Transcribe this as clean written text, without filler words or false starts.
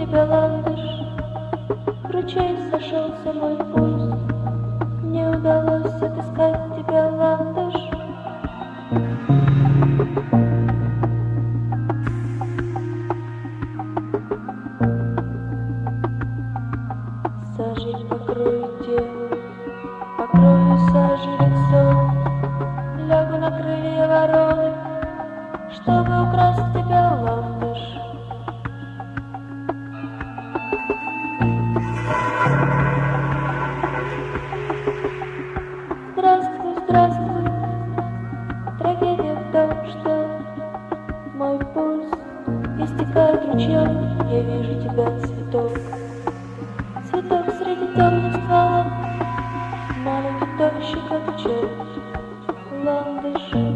тебя ландыш. В ручей сошелся мой пульс, не удалось отыскать тебя, ландыш. Сажей покрою тело, покрою сажей лицо, лягу на крылья вороны, чтобы украсть тебя, ландыш. Здравствуй, здравствуй, трагедия в том, что мой пульс истекает ручьем, я вижу тебя, цветок. Цветок среди темных стволов, маленький тощий, как черт, ландыш.